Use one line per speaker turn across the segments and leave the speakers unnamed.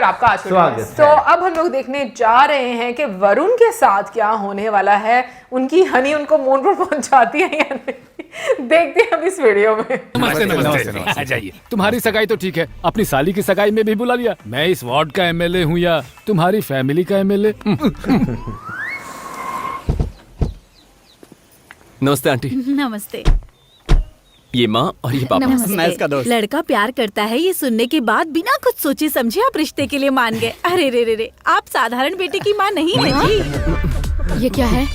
आपका आशीर्वाद। तो अब हम लोग देखने जा रहे हैं कि वरुण के साथ क्या होने वाला है, उनकी हनी उनको मून पर पहुंचाती है या नहीं। देखते हैं अब इस वीडियो में।
नमस्ते। आ जाइए। तुम्हारी सगाई तो ठीक है, अपनी साली की सगाई में भी बुला लिया। मैं इस वार्ड का एमएलए हूँ या तुम्हारी फैमिली का एमएलए?
नमस्ते आंटी।
नमस्ते।
ये माँ और ये पापा।
मैं इसका दोस्त। लड़का प्यार करता है, ये सुनने के बाद बिना कुछ सोचे समझे आप रिश्ते के लिए मान गए। अरे रे रे रे, आप साधारण बेटे की माँ नहीं है जी। ये क्या है?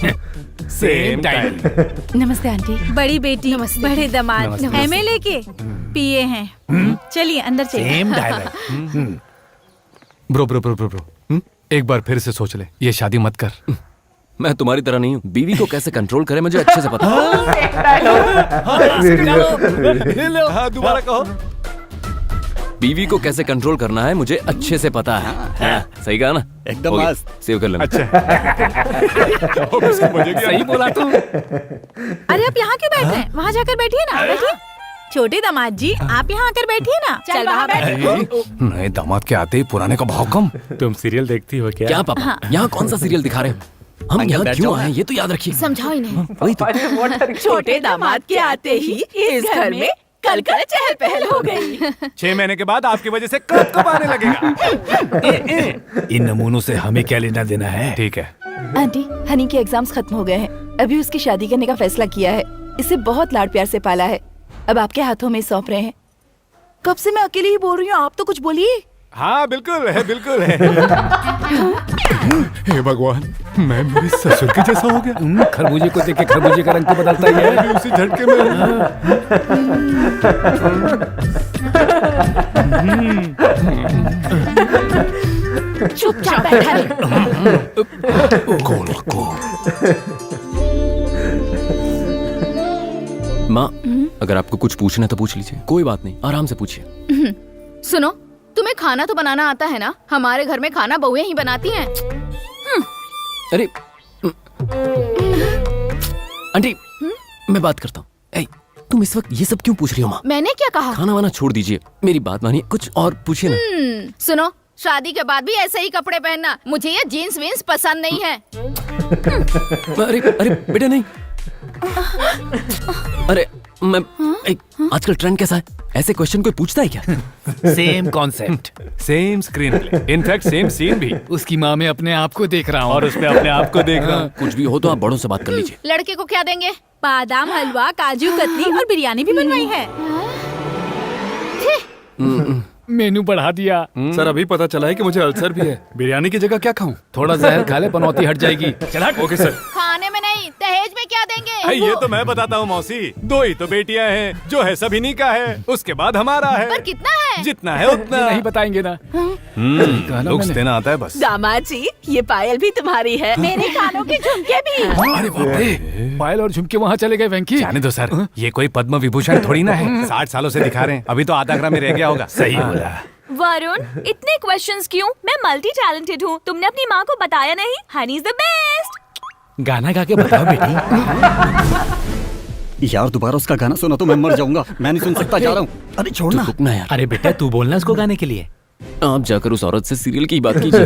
Same time.
नमस्ते आंटी। बड़ी बेटी, बड़े दामाद, एमएलए के पीए हैं। चलिए अंदर चलिए।
Same dialogue. ब्रो, एक बार फिर से सोच ले, ये शादी मत कर।
मैं तुम्हारी तरह नहीं हूँ, बीवी को कैसे कंट्रोल करे मुझे अच्छे से पता है।
दोबारा कहो।
बीवी को कैसे कंट्रोल करना है मुझे अच्छे से पता है। सही कहा ना?
एकदम मस्त।
सेव कर लेना।
अच्छा। सही बोला तू।
अरे आप यहाँ क्यों बैठ रहे हैं? वहाँ जाकर बैठिए ना। बैठिए। छोटे दामाद जी, आप यहाँ आकर बैठिए ना। चल वहाँ बैठो।
नए दामाद के आते ही पुराने का भाव कम। तुम सीरियल देखती हो क्या?
क्या पापा, यहाँ कौन सा सीरियल दिखा रहे हो? हम यहाँ क्यों आए ये तो याद रखिए।
समझाओ इन्हें।
वही तो।
छोटे दामाद के आते ही इस घर में कल चहल पहल हो गई।
6 महीने के बाद आपकी वजह से कब आने लगेगा। इन नमूनों से हमें क्या लेना देना है? ठीक है
आंटी, हनी के एग्जाम्स खत्म हो गए हैं। अभी उसकी शादी करने का फैसला किया है। इसे बहुत लाड प्यार से पाला है, अब आपके हाथों में सौंप रहे हैं। कब से मैं अकेली ही बोल रही हूँ, आप तो कुछ बोलिए।
हाँ बिल्कुल है। हे भगवान, मैं मेरे ससुर के जैसा हो गया। खरबूजे को देख के खरबूजे का रंग तो बदलता ही है। उसी झटके में
चुपचाप बैठा रहे।
माँ, अगर आपको कुछ पूछना है तो पूछ लीजिए, कोई बात नहीं, आराम से पूछिए।
सुनो, तुम्हें खाना तो बनाना आता है ना? हमारे घर में खाना बहुएं ही बनाती हैं।
अरे आंटी, मैं बात करता हूँ। तुम इस वक्त ये सब क्यों पूछ रही हो माँ?
मैंने क्या कहा?
खाना वाना छोड़ दीजिए, मेरी बात मानिए, कुछ और पूछिए ना।
सुनो, शादी के बाद भी ऐसे ही कपड़े पहनना, मुझे ये जीन्स वीन्स पसंद नहीं है।
अरे बेटा नहीं। अरे मैं आजकल ट्रेंड कैसा है, ऐसे क्वेश्चन कोई पूछता है क्या?
Same concept, same screenplay, in fact same scene भी। उसकी माँ में अपने आप को देख रहा हूँ और उसमें अपने आप को देख रहा हूँ।
कुछ भी हो तो आप बड़ों से बात कर लीजिए।
लड़के को क्या देंगे?
बादाम हलवा, काजू कतली और बिरयानी भी बनवाई है।
मेनू बढ़ा दिया।
सर अभी पता चला है कि मुझे अल्सर भी है। बिरयानी की जगह क्या खाऊं?
थोड़ा जहर खा ले, पनौती हट जाएगी। चला।
Okay sir.
खाने में नहीं, दहेज में क्या देंगे?
ये तो मैं बताता हूँ मौसी, 2 ही तो बेटियाँ हैं, जो है सब इन्हीं का है, उसके बाद हमारा है।
पर कितना है?
जितना है उतना।
नहीं बताएंगे ना।
लुक्स देना आता है बस।
दामाद जी, ये पायल भी तुम्हारी है। मेरे कानों के झुमके भी।
अरे बाप रे, पायल और झुमके वहाँ चले गए। वेंकी,
जाने दो सर, ये कोई पद्म विभूषण थोड़ी ना है। 60 सालों से दिखा रहे हैं, अभी तो आधा ग्राम में रह गया होगा।
सही बोला।
वरुण, इतने क्वेश्चंस क्यों? मैं मल्टी टैलेंटेड हूँ, तुमने अपनी माँ को बताया नहीं। Honey is the best.
गाना गा के बताओ बेटी।
यार दोबारा उसका गाना सुना तो मैं मर जाऊंगा। मैं नहीं सुन सकता, जा रहा हूँ। अरे छोड़ना।
रुकना यार।
अरे बेटा, तू बोलना उसको गाने के लिए।
आप जाकर उस औरत से सीरियल की बात कीजिए।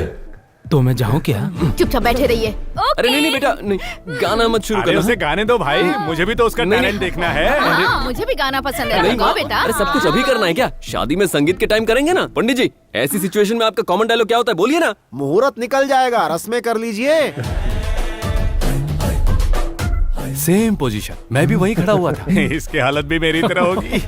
तो मैं जाऊँ क्या?
चुपचाप बैठे रहिए।
अरे नहीं बेटा, नहीं, गाना मत शुरू
अरे
करना।
उसे गाने दो भाई, मुझे भी तो उसका टैलेंट देखना है।
हाँ, मुझे भी गाना पसंद है।
नहीं
गाओ
माँ,
बेटा।
अरे सब कुछ अभी करना है क्या? शादी में संगीत के टाइम करेंगे ना। पंडित जी, ऐसी सिचुएशन में आपका कॉमन डायलॉग क्या होता है, बोलिए ना।
मुहूर्त निकल जाएगा, रस्में कर लीजिए।
सेम पोजीशन, मैं भी वहीं खड़ा हुआ था। इसकी हालत भी मेरी तरह होगी।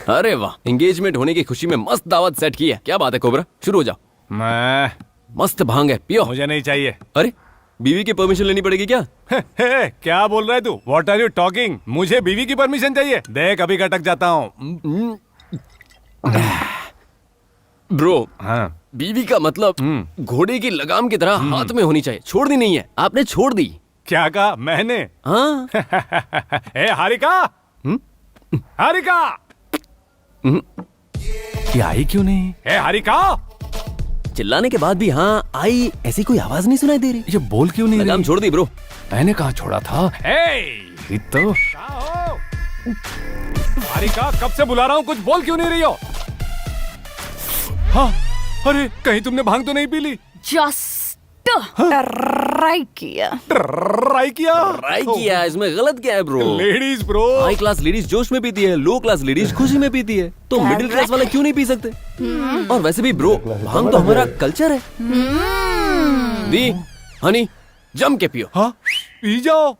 अरे वाह, एंगेजमेंट होने की खुशी में मस्त दावत सेट की है। क्या बात है कोबरा, शुरू हो जाओ।
मैं
मस्त भांग है, पियो।
मुझे नहीं चाहिए।
अरे बीवी की परमिशन लेनी पड़ेगी क्या?
क्या बोल रहा है तू? What are you talking? मुझे बीवी की परमिशन चाहिए। देख अभी अटक जाता हूँ।
ब्रो,
हाँ,
बीवी का मतलब घोड़े की लगाम की तरह हाथ में होनी चाहिए, छोड़नी नहीं है। आपने छोड़ दी।
क्या कहा मैंने?
हाँ।
ए हारिका, हारिका,
क्या आई क्यों नहीं?
ए हारिका।
चिल्लाने के बाद भी हाँ आई, ऐसी कोई आवाज नहीं सुनाई दे रही।
ये बोल क्यों नहीं
लगाम
रही?
छोड़ दी ब्रो।
मैंने कहाँ छोड़ा था?
ए
तो
कहाँ हो? हारिका, कब से बुला रहा हूँ, कुछ बोल क्यों नहीं रही हो? हाँ, अरे कहीं तुमने भांग तो नहीं पी ली?
जस्ट राइट किया।
ट्राई किया?
ट्राई किया, इसमें गलत क्या है bro?
Ladies bro.
High class ladies जोश में पीती है, लो क्लास लेडीज खुशी में पीती है, तो मिडिल क्लास वाले क्यों नहीं पी सकते? और वैसे भी ब्रो, भांग तो हमारा कल्चर है। दी, हनी, जम के पियो।
हाँ, पी जाओ।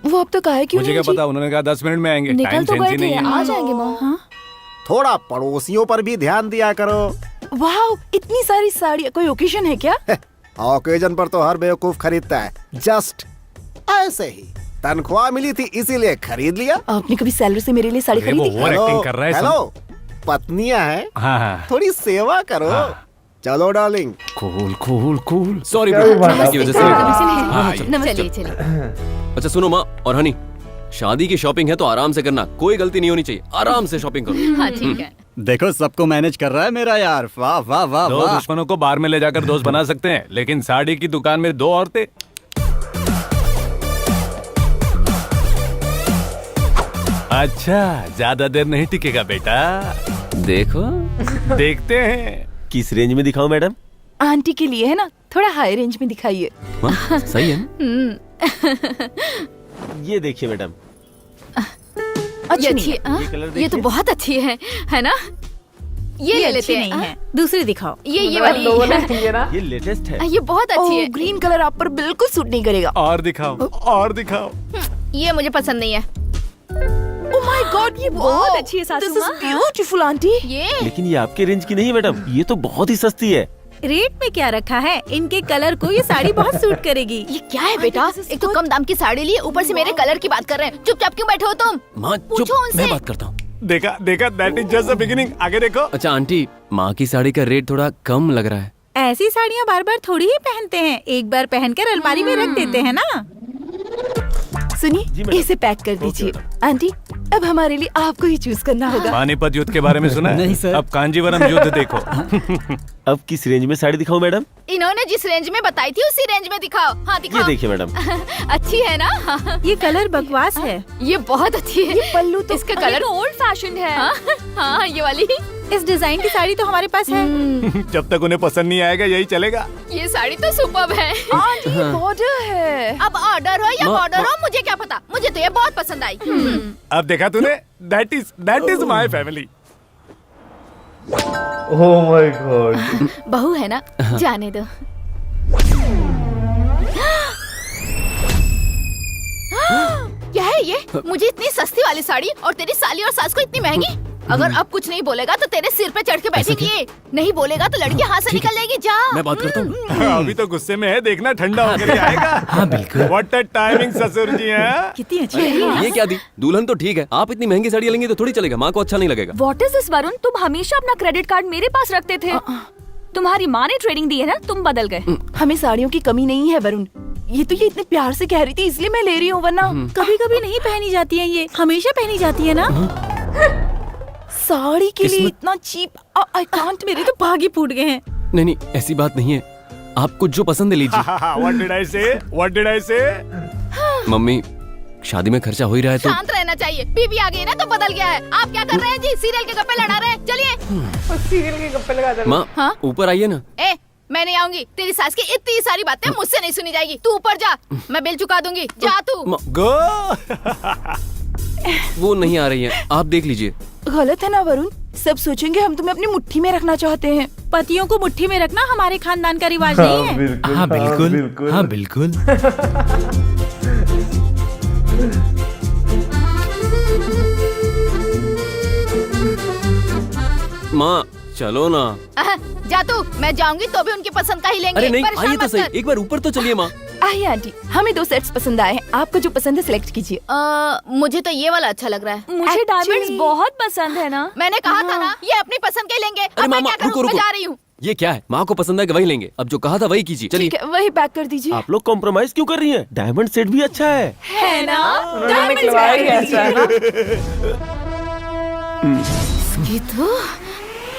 वो अब तक आए क्यों
मुझे
नहीं
क्या
जी?
पता, उन्होंने कहा 10 मिनट में आएंगे।
निकल
टाइम
तो
सेंस
गए
ही
थे,
नहीं है।
आ जाएंगे माँ।
थोड़ा पड़ोसियों पर भी ध्यान दिया करो।
वाह, इतनी सारी साड़ियाँ, कोई ओकेजन है क्या?
ओकेजन पर तो हर बेवकूफ खरीदता है, जस्ट ऐसे ही। तनख्वाह मिली थी इसीलिए खरीद लिया।
आपने कभी सैलरी से मेरे लिए साड़ी
अरे वो
खरीदी?
ओवर एक्टिंग कर रहा है।
हेलो, पत्नियां हैं,
हाँ हाँ।
थोड़ी सेवा करो। चलो darling.
Cool cool cool.
Sorry bro, की वजह से। हाँ,
चलिए चलिए।
अच्छा सुनो माँ और हनी, शादी की शॉपिंग है तो आराम से करना, कोई गलती नहीं होनी चाहिए, आराम से शॉपिंग करो।
हाँ ठीक है।
देखो सबको मैनेज कर रहा है मेरा यार। वाह वाह वाह
दो
वाह।
दुश्मनों को बार में ले जाकर दोस्त बना सकते हैं, लेकिन साड़ी की दुकान में 2 औरतें। अच्छा, ज्यादा देर नहीं टिकेगा बेटा।
देखो,
देखते हैं।
किस रेंज में दिखाऊं मैडम?
आंटी के लिए है ना, थोड़ा हाई रेंज में दिखाइए।
हाँ, सही है ना?
ये देखिए मैडम।
ये अच्छी है, हाँ?
ये कलर
ये तो
देखिए।
बहुत अच्छी है ना? ये ले लेते
अच्छी
हैं।
नहीं है, दूसरी दिखाओ।
ये वाली
लोगों ने ये ना
ये लेटेस्ट है।
ये बहुत अच्छी है।
ग्रीन कलर आप पर बिल्कुल सूट नहीं करेगा।
और दिखाओ, और दिखाओ।
ये मुझे पसंद नहीं है।
ओह माय गॉड, ये बहुत
अच्छी है सासू
दिस इज
माँ।
Beautiful aunty.
ये
लेकिन ये आपके रेंज की नहीं है मैडम, ये तो बहुत ही सस्ती है।
रेट में क्या रखा है? इनके कलर को ये साड़ी बहुत सूट करेगी।
ये क्या है बेटा? एक तो कम दाम की साड़ी ली, ऊपर से मेरे कलर की बात कर रहे हैं। चुपचाप क्यों बैठे हो तुम?
माँ चुप,
पूछो उनसे।
मैं बात करता हूँ।
देखा देखा, that is just the beginning. आगे देखो।
अच्छा आंटी, माँ की साड़ी का रेट थोड़ा कम लग रहा है।
ऐसी साड़ियाँ बार बार थोड़ी ही पहनते हैं, एक बार पहनकर अलमारी में रख देते हैं ना।
जी
सुनिए,
मैडम।
इसे पैक कर दीजिए। आंटी, अब हमारे लिए आपको ही चूज करना होगा।
पानीपत युद्ध के बारे में सुना है?
नहीं, सर।
अब कांजीवरम युद्ध देखो।
अब किस रेंज में साड़ी दिखाऊं मैडम?
इन्होंने जिस रेंज में बताई थी उसी रेंज में दिखाओ। हाँ
ये
दिखाओ।
देखिए मैडम।
अच्छी है ना?
ये कलर बकवास है।
ये बहुत अच्छी है।
पल्लू तो
इसका कलर ओल्ड फैशन है। हाँ ये वाली।
इस डिजाइन की साड़ी तो हमारे पास है।
जब तक उन्हें पसंद नहीं आएगा यही चलेगा।
ये साड़ी तो सुपर्ब है।
आंटी, बॉर्डर है।
अब ऑर्डर हो या
माँ,
बॉर्डर हो मुझे क्या पता, मुझे तो ये बहुत पसंद आई।
अब देखा तूने? That is my family.
Oh my God.
बहू है ना, जाने दो। क्या है ये? मुझे इतनी सस्ती वाली साड़ी और तेरी साली और सास को इतनी महंगी। अगर अब कुछ नहीं बोलेगा तो तेरे सिर पे चढ़ के बैठेगी ये। नहीं बोलेगा तो लड़की हाथ से निकल जाएगी। जा।
मैं बात करता हूँ।
अभी तो गुस्से में है, देखना ठंडा होकर ही आएगा। हाँ बिल्कुल। व्हाट अ टाइमिंग ससुर जी हैं।
कितनी अच्छी है।
ये क्या दी? दुल्हन तो ठीक है, आप इतनी महंगी साड़ी लेंगी तो थोड़ी चलेगा, माँ को अच्छा नहीं लगेगा।
What is this Varun? तुम हमेशा अपना क्रेडिट कार्ड मेरे पास रखते थे। तुम्हारी माँ ने ट्रेनिंग दी है ना, तुम बदल गए।
हमें साड़ियों की कमी नहीं है वरुण। ये तो ये इतने प्यार से कह रही थी इसलिए मैं ले रही हूँ, वरना
कभी कभी नहीं पहनी जाती है, ये हमेशा पहनी जाती है ना।
साड़ी के लिए इतना चीप। I can't.
मेरे तो भाग ही फूट गए हैं।
नहीं नहीं, ऐसी बात नहीं है, आपको जो पसंद है लीजिए।
What did I say? What did I say?
Mummy, शादी में खर्चा हो ही रहा है तो
शांत रहना चाहिए। बीबी आ गई है ना तो बदल गया है। आप क्या कर रहे हैं जी? सीरियल के गप्पे लड़ा रहे हैं। चलिए।
सीरियल के गप्पे लगा दे।
माँ
हाँ?
ऊपर आइए ना।
ए, मैं नहीं आऊंगी। तेरी सास की इतनी सारी बातें मुझसे नहीं सुनी जाएगी। तू ऊपर जा, मैं बिल चुका दूंगी। जा तू।
Go.
वो नहीं आ रही है, आप देख लीजिए।
गलत है ना वरुण? सब सोचेंगे हम तुम्हें अपनी मुट्ठी में रखना चाहते हैं।
पतियों को मुट्ठी में रखना हमारे खानदान का रिवाज नहीं है।
बिल्कुल।
हाँ बिल्कुल, हाँ बिल्कुल।
माँ चलो ना।
जा तू। मैं जाऊंगी तो भी उनकी पसंद का ही लेंगे।
अरे नहीं,
परेशान
आइए तो
मत
सही,
कर।
एक बार ऊपर तो चलिए माँ।
आइए आंटी, हमें 2 सेट्स पसंद आए हैं। आपको जो पसंद है सिलेक्ट कीजिए।
मुझे तो ये वाला अच्छा लग रहा है।
मुझे डायमंड्स बहुत पसंद है ना।
मैंने कहा था ना, ये अपनी पसंद के लेंगे। अब मैं
मामा,
क्या करूं?
रुको,
मैं
रुको।
जा रही हूँ।
ये क्या है? माँ को पसंद है कि वही लेंगे। अब जो कहा था वही कीजिए, चलिए।
ठीक है, वही पैक कर दीजिए।
आप लोग कॉम्प्रोमाइज क्यों कर रही हैं? डायमंड सेट भी अच्छा है।
है ना?
उन्होंने निकलवाया ही ऐसा है ना।
ये तो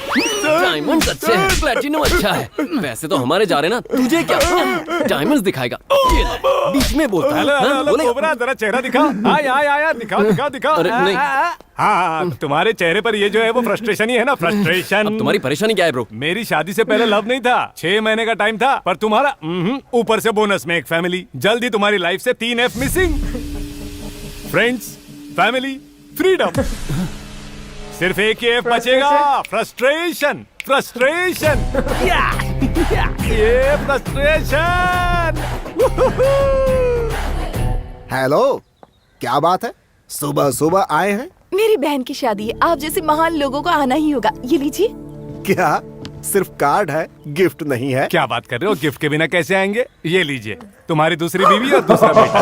डायमंड्स अच्छे हैं, प्लैटिनम अच्छा है। पैसे तो हमारे जा रहे ना, तुझे क्या? डायमंड्स दिखाएगा, ये ले, बीच में बोलता है।
हेलो
हाँ,
हेलो
बोले।
कोबरा, जरा चेहरा दिखा। आया दिखाओ दिखाओ दिखाओ।
अरे, नहीं।
हाँ, तुम्हारे चेहरे पर ये जो है वो फ्रस्ट्रेशन ही है ना, फ्रस्ट्रेशन।
अब तुम्हारी परेशानी क्या है ब्रो?
मेरी शादी से पहले लव नहीं था, 6 महीने का टाइम था, पर तुम्हारा ऊपर से बोनस में एक फैमिली। जल्दी तुम्हारी लाइफ से 3 F missing. Friends, family, freedom. सिर्फ एक ही F बचेगा, फ्रस्ट्रेशन। फ्रस्ट्रेशन, ये फ्रस्ट्रेशन।
हेलो, क्या बात है? सुबह सुबह आए हैं?
मेरी बहन की शादी है, आप जैसे महान लोगों को आना ही होगा। ये लीजिए।
क्या सिर्फ कार्ड है, गिफ्ट नहीं है?
क्या बात कर रहे हो? गिफ्ट के बिना कैसे आएंगे? ये लीजिए, तुम्हारी दूसरी बीवी और दूसरा बेटा।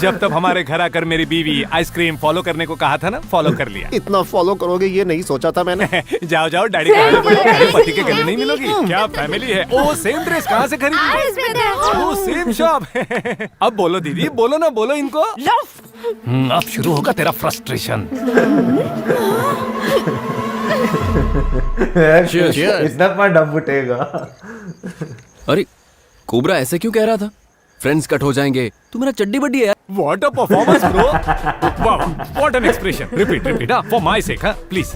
जब तब हमारे घर आकर मेरी बीवी आइसक्रीम फॉलो करने को कहा था ना, फॉलो कर लिया।
इतना फॉलो करोगे ये नहीं सोचा था मैंने।
जाओ जाओ डैडी के आगे बोलो, अरे पति के गले नहीं मिलोगी क्या? फैमिली है। ओ सेम ड्रेस कहाँ से खरीदी? ओ सेम शॉप। अब बोलो दीदी, बोलो ना, बोलो इनको। अब शुरू होगा तेरा फ्रस्ट्रेशन।
इतना पर डब फुटेगा।
अरे कोबरा ऐसे क्यों कह रहा था? फ्रेंड्स कट हो जाएंगे, तू मेरा चड्डी बड्डी है।
What a performance, bro! Wow, what an expression. Repeat, for my sake, हाँ, please.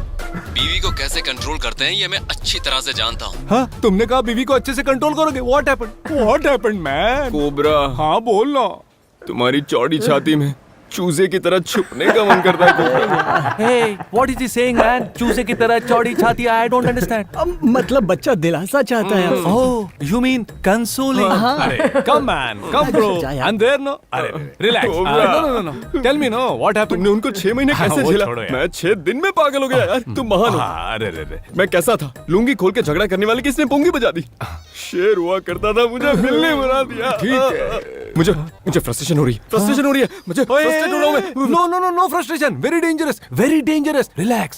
बीवी को कैसे कंट्रोल करते हैं ये मैं अच्छी तरह से जानता हूँ।
हाँ, तुमने कहा बीवी को अच्छे से कंट्रोल करोगे। What happened? What happened, man?
Cobra,
हाँ बोल ना।
तुम्हारी चौड़ी छाती में चूजे की तरह छुपने का मन करता है cobra.
Hey, what is he saying, man? चूजे की तरह चौड़ी छाती, I don't understand.
मतलब बच्चा दिलासा चाहता है।
Oh, you mean consoling? अरे, come man, come bro. And there no? अरे, relax. No. Tell me no, what happened?
तुमने उनको 6 महीने
हाँ,
कैसे
वो
झेला?
छोड़ो यार।
मैं 6 दिन में पागल हो गया यार। तुम महान हो।
अरे।
मैं कैसा था? लुंगी खोल के झगड़ा करने वाले किसने पुंगी बजा दी? शेर हुआ करता था, मुझे बिल्ली बना दिया।
ठीक है।
मुझे फ्रस्ट्रेशन हो रही है। मुझे फ्रस्ट्रेट हो रहा हूं मैं।
No frustration. Very dangerous. Relax.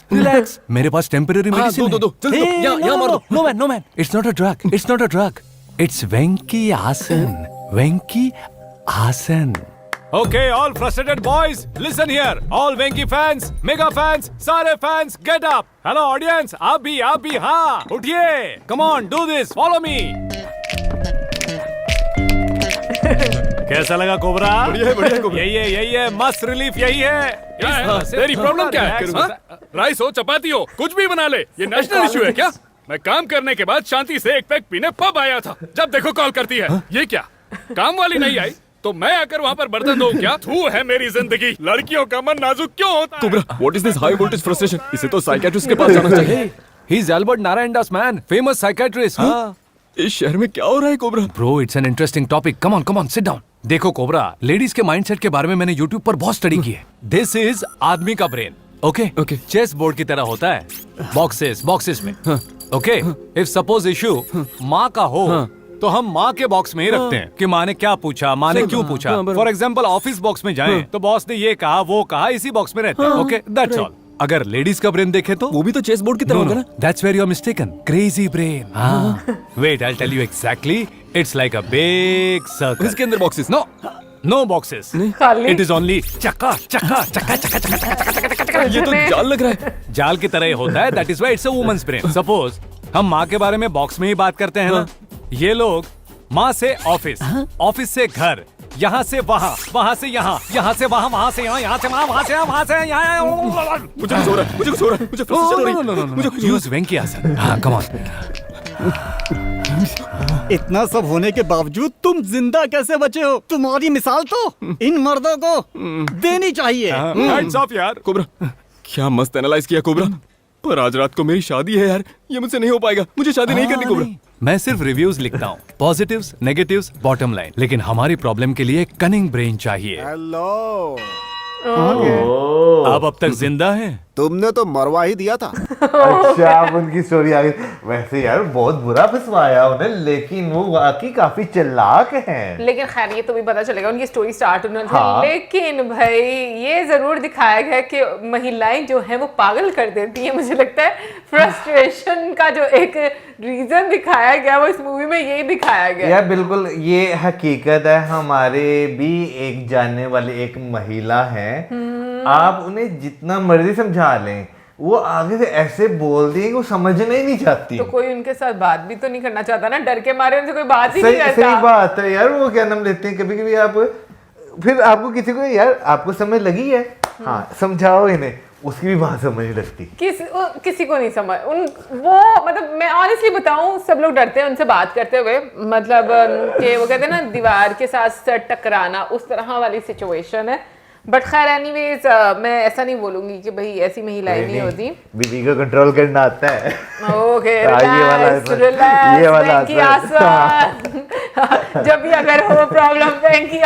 मेरे पास temporary medicine है।
दो। जल्दी दो। यहाँ मार दो।
No man. It's not a drug. It's Venki Asan. Okay, all frustrated boys, listen here. All Venki fans, mega fans, सारे fans, get up. Hello audience, आप भी हाँ, उठिए. Come on, do this. Follow me. कैसा लगा cobra?
बढ़िया cobra.
यही है मस्त रिलीफ, यही है।
तेरी प्रॉब्लम क्या है? राइस हो, चपाती हो, कुछ भी बना ले। ये नेशनल इशू है क्या? मैं काम करने के बाद शांति से एक पैक पीने पब आया था, जब देखो कॉल करती है। ये क्या काम वाली नहीं आई तो मैं आकर वहाँ पर बर्तन धोऊं क्या? तू है मेरी जिंदगी। लड़कियों का मन नाजुक क्यों होता है?
Cobra, what is this high voltage frustration? इसे तो साइकियाट्रिस्ट के पास जाना चाहिए।
He is Albert Narayandas man, famous psychiatrist.
इस शहर में क्या हो रहा है cobra?
Bro, it's an interesting topic. Come on, sit down. देखो कोबरा, लेडीज के माइंडसेट के बारे में मैंने YouTube पर बहुत स्टडी की है। दिस इज आदमी का ब्रेन, ओके? चेस बोर्ड की तरह होता है, बॉक्सेस में, ओके? इफ सपोज इशू माँ का हो तो हम माँ के बॉक्स में ही रखते हैं कि माँ ने क्या पूछा, माँ ने क्यों पूछा। फॉर एग्जाम्पल ऑफिस बॉक्स में जाएं तो बॉस ने ये कहा वो कहा, इसी बॉक्स में रहते हैं, ओके? That's all. अगर लेडीज का ब्रेन देखे तो
वो भी तो चेस बोर्ड की तरह होगा ना?
That's where you're mistaken. Crazy brain. Wait, I'll tell you exactly. It's like a big circle.
इसके अंदर boxes?
No boxes. It is only चक्का।
ये तो जाल लग रहा है।
जाल की तरह ही होता है। That is why it's a woman's brain. Suppose हम माँ के बारे में बॉक्स में ही बात करते हैं ना, ये लोग माँ से ऑफिस, ऑफिस से घर, यहाँ से वहाँ, वहाँ से यहाँ, यहाँ से वहाँ, वहाँ से यहाँ, यहाँ से वहाँ, वहाँ से यहाँ, वहाँ से यहाँ।
मुझे कुछ हो रहा है, मुझे फ्रस्ट्रेशन हो रही है।
Use Venki Asan. हाँ, come on.
इतना सब होने के बावजूद तुम जिंदा कैसे बचे हो? तुम्हारी मिसाल तो इन मर्दों को देनी चाहिए।
Hands off यार।
कोबरा, क्या मस्त एनालाइज किया कोबरा। पर आज रात को मेरी शादी है यार, ये मुझसे नहीं हो पाएगा। मुझे शादी नहीं करनी कोबरा।
मैं सिर्फ रिव्यूज लिखता हूँ, पॉजिटिव्स, नेगेटिव्स, बॉटम लाइन। लेकिन हमारी प्रॉब्लम के लिए कनिंग ब्रेन चाहिए।
हेलो,
आप अब तक जिंदा हैं?
तुमने तो मरवा ही दिया था।
अच्छा, अब उनकी स्टोरी आ गई। वैसे यार बहुत बुरा फंसवाया उन्हें, लेकिन वो वाकई काफी चालाक हैं।
लेकिन खैर ये तो भी पता चलेगा उनकी स्टोरी स्टार्ट होने से।
हाँ।
लेकिन भाई ये जरूर दिखाया गया कि महिलाएं जो हैं वो पागल कर देती हैं। मुझे लगता है फ्रस्ट्रेशन का जो एक रीजन दिखाया गया वो इस मूवी में यही दिखाया गया।
यार बिल्कुल ये हकीकत है। हमारे भी एक जानने वाली एक महिला है आप उन्हें जितना मर्जी समझा लें, वो आगे से ऐसे बोल दिए कि वो समझना ही नहीं चाहती।
तो कोई उनके साथ बात भी तो नहीं करना चाहता ना, डर के मारे उनसे कोई बात ही
सही
नहीं करता।
सही बात है यार, वो क्या नाम लेते हैं कभी कभी आप, फिर आपको किसी को यार आपको समझ लगी है, हाँ समझाओ इन्हें, उसकी भी बात समझ नहीं लगती।
किसी को नहीं समझ वो मतलब मैं ऑनेस्टली बताऊं, सब लोग डरते हैं उनसे बात करते हुए, मतलब कि वो कहते हैं ना दीवार के साथ सर टकराना, उस तरह वाली सिचुएशन है। बट खैर एनीवेज मैं ऐसा नहीं बोलूंगी कि भाई ऐसी महिलाएं नहीं होती।
बीवी को कंट्रोल करना आता है।
ओके
ये वाला
जब भी अगर हो प्रॉब्लम बैंक की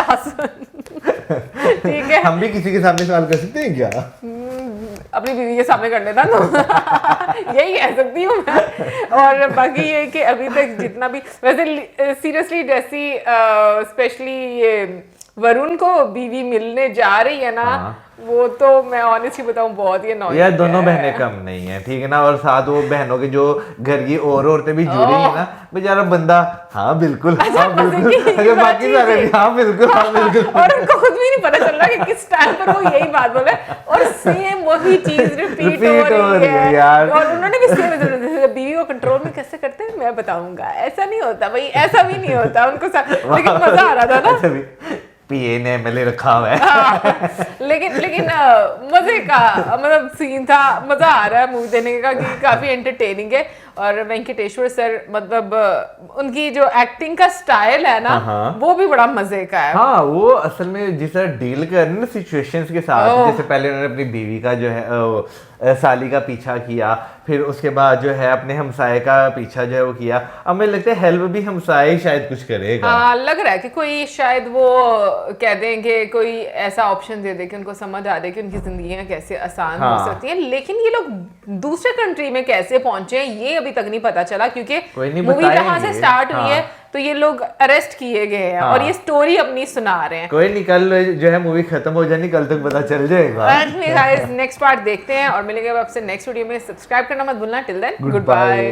ठीक है,
हम भी किसी के सामने सवाल कर सकते हैं क्या?
अपनी बीवी के सामने कर लेता तो यही कह सकती हूँ मैं। और बाकी ये कि अभी तक जितना भी, वैसे सीरियसली जैसी स्पेशली ये वरुण को बीवी मिलने जा रही है ना, वो तो मैं ऑनेस्टली बताऊं बहुत ही annoying
यार दोनों
है।
बहनें कम नहीं है, ठीक है ना, और साथ वो बहनों के जो घर की और औरतें भी जुड़ी है ना, बेचारा बंदा हाँ बिल्कुल, हाँ बिल्कुल, अगर बाकी सारे हाँ बिल्कुल, हाँ बिल्कुल,
और उनको खुद भी नहीं पता चल रहा कि किस टाइम पर वो यही बात बोल रहे हैं और सेम वही चीज रिपीट हो रही है
यार।
और उन्होंने भी सेम बीवी को कंट्रोल में कैसे करते हैं मैं बताऊंगा। ऐसा नहीं होता भाई, ऐसा भी नहीं होता उनको लेकिन मजा आ रहा था ना,
पीए ने एमएलए रखा हुआ है।
लेकिन मजे का मतलब सीन था, मजा आ रहा है मूवी देखने का कि काफी एंटरटेनिंग है। और वेंकटेश्वर सर मतलब उनकी जो एक्टिंग का स्टाइल है ना, वो भी बड़ा मजे का है।
हाँ वो असल में जिस तरह डील कर रहे हैं ना सिचुएशंस के साथ, जैसे पहले उन्होंने अपनी बीवी का जो है साली का पीछा किया, फिर उसके बाद जो है अपने हमसाये का पीछा जो है वो किया। अब मुझे लगता है हेल्प भी हमसाये ही शायद कुछ करेगा।
हाँ लग रहा है कि कोई शायद वो कह दें कि कोई ऐसा ऑप्शन दे दे कि उनको समझ आ दे कि उनकी जिंदगियां कैसे आसान हो सकती हैं। लेकिन ये लोग दूसरे कंट्री में कैसे पहुंचे हैं ये अभी तक नहीं पता चला, क्योंकि मूवी जहां से स्टार्ट हुई है तो ये लोग अरेस्ट किए गए हैं और ये स्टोरी अपनी सुना रहे हैं।
कोई नहीं, कल जो है मूवी खत्म हो जानी, कल तक पता चल जाएगा।
नेक्स्ट पार्ट देखते हैं और मिलेंगे आपसे नेक्स्ट वीडियो में। सब्सक्राइब करना मत भूलना। Till then good bye.